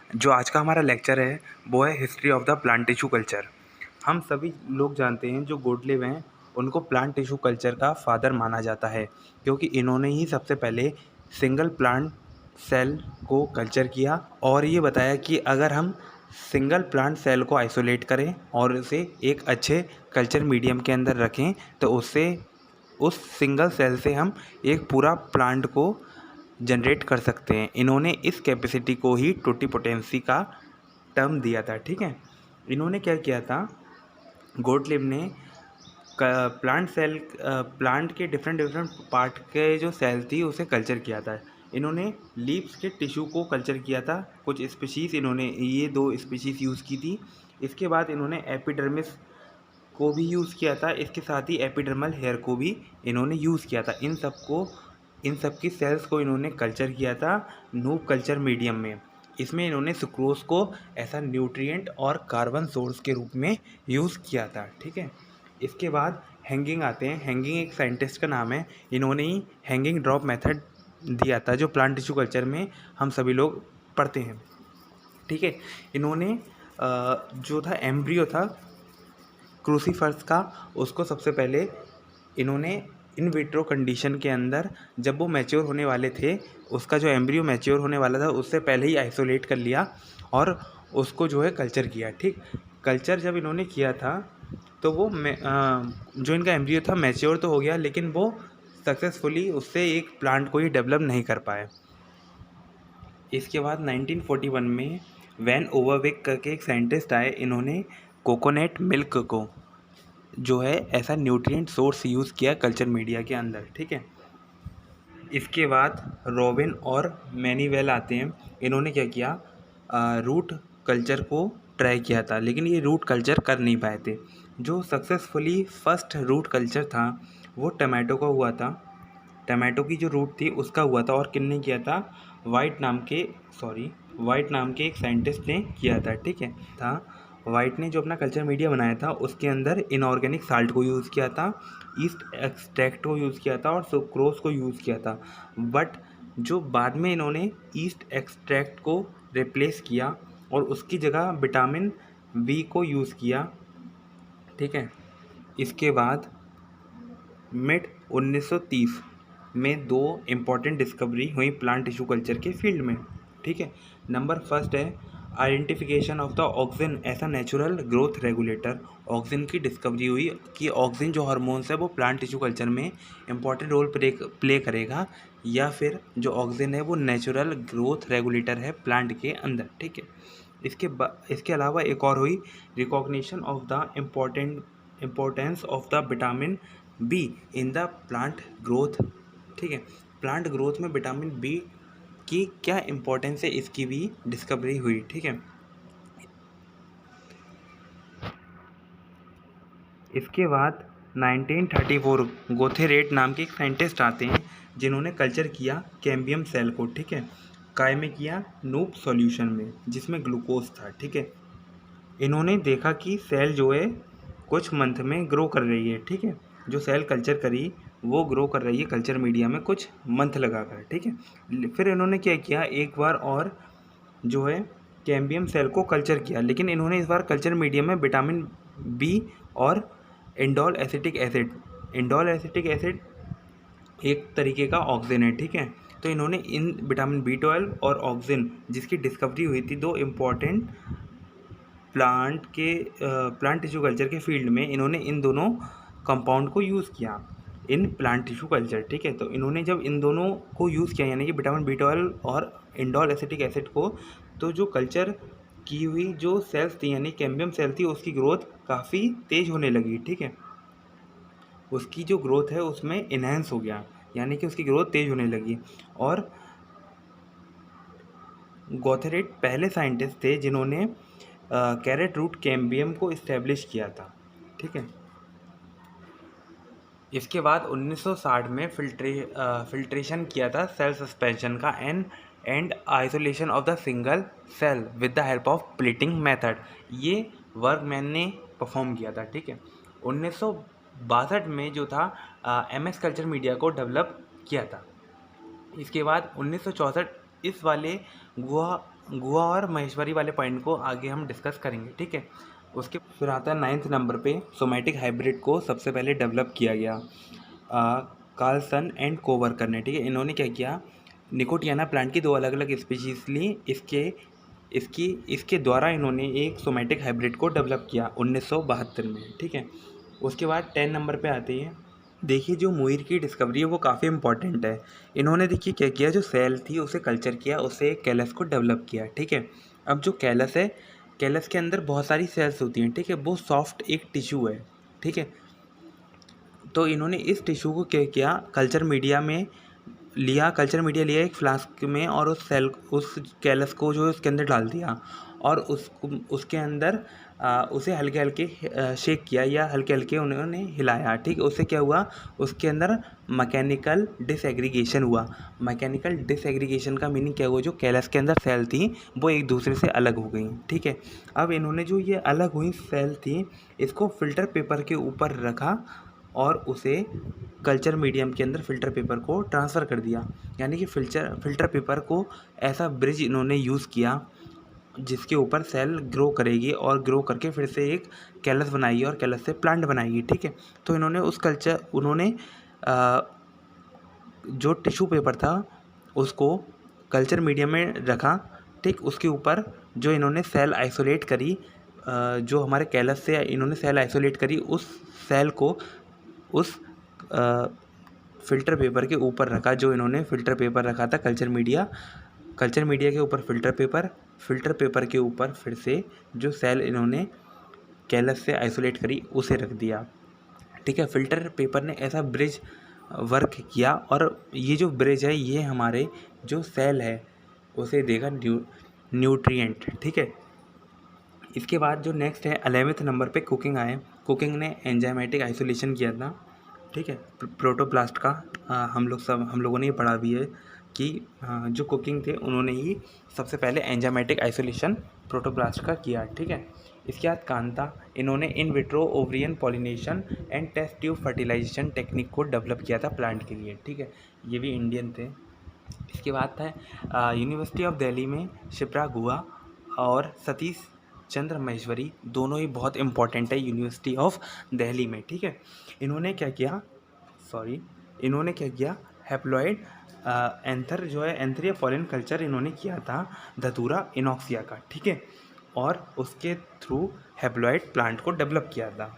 जो आज का हमारा लेक्चर है वो है history of the plant tissue culture. हम सभी लोग जानते हैं जो गोडलिव हैं उनको प्लांट टिश्यू कल्चर का फादर माना जाता है, क्योंकि इन्होंने ही सबसे पहले सिंगल प्लांट सेल को कल्चर किया और ये बताया कि अगर हम सिंगल प्लांट सेल को आइसोलेट करें और उसे एक अच्छे कल्चर मीडियम के अंदर रखें तो उससे उस सिंगल सेल से हम एक पूरा प्लांट को जनरेट कर सकते हैं। इन्होंने इस कैपेसिटी को ही टोटीपोटेंसी का टर्म दिया था। ठीक है, इन्होंने क्या किया था, गोडलिव ने प्लांट के डिफरेंट पार्ट के जो सेल थी उसे कल्चर किया था। इन्होंने लीव्स के टिश्यू को कल्चर किया था, कुछ स्पीशीज़ इन्होंने ये 2 स्पीशीज़ यूज़ की थी। इसके बाद इन्होंने एपिडर्मिस को भी यूज़ किया था, इसके साथ ही एपिडर्मल हेयर को भी इन्होंने यूज़ किया था। इन सब की सेल्स को इन्होंने कल्चर किया था नूब कल्चर मीडियम में। इसमें इन्होंने सुक्रोज को ऐसा न्यूट्रिएंट और कार्बन सोर्स के रूप में यूज़ किया था। ठीक है, इसके बाद हैंगिंग आते हैं। हैंगिंग एक साइंटिस्ट का नाम है, इन्होंने ही हैंगिंग ड्रॉप मेथड दिया था जो प्लांट टिश्यू कल्चर में हम सभी लोग पढ़ते हैं। ठीक है, इन्होंने जो था एम्ब्रियो था क्रूसीफर्स का, उसको सबसे पहले इन्होंने इन विट्रो कंडीशन के अंदर जब वो मैच्योर होने वाले थे, उसका जो एम्ब्रियो मैच्योर होने वाला था उससे पहले ही आइसोलेट कर लिया और उसको जो है कल्चर किया। ठीक, कल्चर जब इन्होंने किया था तो वो जो इनका एम्ब्रियो था मैच्योर तो हो गया, लेकिन वो सक्सेसफुली उससे एक प्लांट को ही डेवलप नहीं कर पाए। इसके बाद 1941 में वैन ओवरविक करके एक साइंटिस्ट आए, इन्होंने कोकोनट मिल्क को जो है ऐसा न्यूट्रिएंट सोर्स यूज़ किया कल्चर मीडिया के अंदर। ठीक है, इसके बाद रॉबिन और मैनीवेल आते हैं। इन्होंने क्या किया, रूट कल्चर को ट्राई किया था, लेकिन ये रूट कल्चर कर नहीं पाए थे। जो सक्सेसफुली फर्स्ट रूट कल्चर था वो टमाटो का हुआ था, टमाटो की जो रूट थी उसका हुआ था। और किसने किया था, वाइट नाम के एक साइंटिस्ट ने किया था। ठीक है, वाइट ने जो अपना कल्चर मीडिया बनाया था उसके अंदर इनऑर्गेनिक साल्ट को यूज़ किया था, ईस्ट एक्सट्रैक्ट को यूज़ किया था और सुक्रोज को यूज़ किया था। बट जो बाद में इन्होंने ईस्ट एक्सट्रैक्ट को रिप्लेस किया और उसकी जगह विटामिन बी को यूज़ किया। ठीक है, इसके बाद मिड 1930 में 2 इम्पॉर्टेंट डिस्कवरी हुई प्लांट टिश्यू कल्चर के फील्ड में। ठीक है, नंबर फर्स्ट है identification of the auxin as a natural growth regulator. Auxin की डिस्कवरी हुई कि ऑक्सिन जो हार्मोन्स है वो प्लांट टिश्यू कल्चर में इम्पॉर्टेंट रोल प्ले करेगा, या फिर जो ऑक्सिन है वो नेचुरल ग्रोथ रेगुलेटर है प्लांट के अंदर। ठीक है, इसके अलावा एक और हुई recognition of the importance of the vitamin be in the plant growth. ठीक है, प्लांट ग्रोथ में विटामिन बी की क्या इम्पोर्टेंस है इसकी भी डिस्कवरी हुई। ठीक है, इसके बाद 1934 गोथेरेट नाम के एक साइंटिस्ट आते हैं जिन्होंने कल्चर किया कैम्बियम सेल को। ठीक है, काय में किया, नूब सॉल्यूशन में जिसमें ग्लूकोज था। ठीक है, इन्होंने देखा कि सेल जो है कुछ मंथ में ग्रो कर रही है। ठीक है, जो सेल कल्चर करी वो ग्रो कर रही है कल्चर मीडिया में कुछ मंथ लगा कर। ठीक है, फिर इन्होंने क्या किया, एक बार और जो है कैम्बियम सेल को कल्चर किया, लेकिन इन्होंने इस बार कल्चर मीडिया में विटामिन बी और इंडोल एसिटिक एसिड एक तरीके का ऑक्सीजन है। ठीक है, तो इन्होंने इन विटामिन B12 और ऑक्सीजन जिसकी डिस्कवरी हुई थी 2 इम्पॉर्टेंट प्लांट टिश्यू कल्चर के फील्ड में, इन्होंने इन दोनों कंपाउंड को यूज़ किया इन प्लांट टिश्यू कल्चर। ठीक है, तो इन्होंने जब इन दोनों को यूज़ किया यानी कि विटामिन B12 और इंडोल एसिटिक एसिड को, तो जो कल्चर की हुई जो सेल्स थी यानी कैम्बियम सेल थी उसकी ग्रोथ काफ़ी तेज़ होने लगी। ठीक है, उसकी जो ग्रोथ है उसमें इन्हेंस हो गया, यानी कि उसकी ग्रोथ तेज़ होने लगी। और गोथेरेट पहले साइंटिस्ट थे जिन्होंने कैरेट रूट कैम्बियम को इस्टेब्लिश किया था। ठीक है, इसके बाद 1960 में फिल्ट्रेशन किया था सेल सस्पेंशन का and isolation of the single cell with the help of plating method. ये वर्क मैन ने परफॉर्म किया था। ठीक है, 1962 में जो था MS कल्चर मीडिया को डेवलप किया था। इसके बाद 1964 इस वाले गुहा और महेश्वरी वाले पॉइंट को आगे हम डिस्कस करेंगे, ठीक है। उसके फिर आता है 9th नंबर पे, सोमैटिक हाइब्रिड को सबसे पहले डेवलप किया गया कार्लसन एंड कोवर्कर ने, ठीक है। इन्होंने क्या किया, निकोटियाना प्लांट की 2 अलग अलग स्पीशीज ली, इसके द्वारा इन्होंने एक सोमैटिक हाइब्रिड को डेवलप किया 1972 में, ठीक है। उसके बाद 10 नंबर पे आती है, देखिए जो मुइर की डिस्कवरी है वो काफ़ी इंपॉर्टेंट है। इन्होंने देखिए क्या किया, जो सेल थी उसे कल्चर किया, उससे कैलस को डेवलप किया, ठीक है। अब जो कैलस है, कैलस के अंदर बहुत सारी सेल्स होती हैं, ठीक है। वो सॉफ्ट एक टिश्यू है, ठीक है। तो इन्होंने इस टिश्यू को क्या किया, कल्चर मीडिया लिया एक फ्लास्क में, और उस कैलस को जो है उसके अंदर डाल दिया, और उसके अंदर उसे हल्के हल्के शेक किया, या हल्के हल्के उन्होंने हिलाया, ठीक है। उससे क्या हुआ, उसके अंदर मैकेनिकल डिसएग्रीगेशन हुआ। मैकेनिकल डिसएग्रीगेशन का मीनिंग क्या हुआ, जो कैलस के अंदर सेल थी वो एक दूसरे से अलग हो गई, ठीक है। अब इन्होंने जो ये अलग हुई सेल थी, इसको फिल्टर पेपर के ऊपर रखा और उसे कल्चर मीडियम के अंदर फ़िल्टर पेपर को ट्रांसफ़र कर दिया। यानी कि फ़िल्टर पेपर को ऐसा ब्रिज इन्होंने यूज़ किया जिसके ऊपर सेल ग्रो करेगी, और ग्रो करके फिर से एक कैलस बनाएगी, और कैलस से प्लांट बनाएगी, ठीक है। तो उन्होंने जो टिश्यू पेपर था उसको कल्चर मीडियम में रखा, ठीक। उसके ऊपर जो इन्होंने सेल आइसोलेट करी, जो हमारे कैलस से इन्होंने सेल आइसोलेट करी, उस सेल को उस फ़िल्टर पेपर के ऊपर रखा, जो इन्होंने फ़िल्टर पेपर रखा था कल्चर मीडिया के ऊपर फ़िल्टर पेपर के ऊपर फिर से जो सेल इन्होंने कैलस से आइसोलेट करी उसे रख दिया, ठीक है। फ़िल्टर पेपर ने ऐसा ब्रिज वर्क किया, और ये जो ब्रिज है ये हमारे जो सेल है उसे देगा न्यूट्रिएंट, ठीक है। इसके बाद जो नेक्स्ट है 11th नंबर पे कुकिंग आए। कुकिंग ने एंजाइमेटिक आइसोलेशन किया था, ठीक है, प्रोटोप्लास्ट का। हम लोगों ने ये पढ़ा भी है कि जो कुकिंग थे उन्होंने ही सबसे पहले एंजाइमेटिक आइसोलेशन प्रोटोप्लास्ट का किया, ठीक है। इसके बाद कांता, इन्होंने in vitro ovarian pollination and test tube fertilisation technique को डेवलप किया था प्लांट के लिए, ठीक है। ये भी इंडियन थे। इसके बाद था यूनिवर्सिटी ऑफ दिल्ली में शिप्रा गुहा और सतीश चंद्र महेश्वरी, दोनों ही बहुत इंपॉर्टेंट है यूनिवर्सिटी ऑफ दिल्ली में, ठीक है। इन्होंने क्या किया, हैप्लॉइड एंथर जो है एंथरिया पॉलन कल्चर इन्होंने किया था धतूरा इनॉक्सिया का, ठीक है, और उसके थ्रू हैप्लॉइड प्लांट को डेवलप किया था।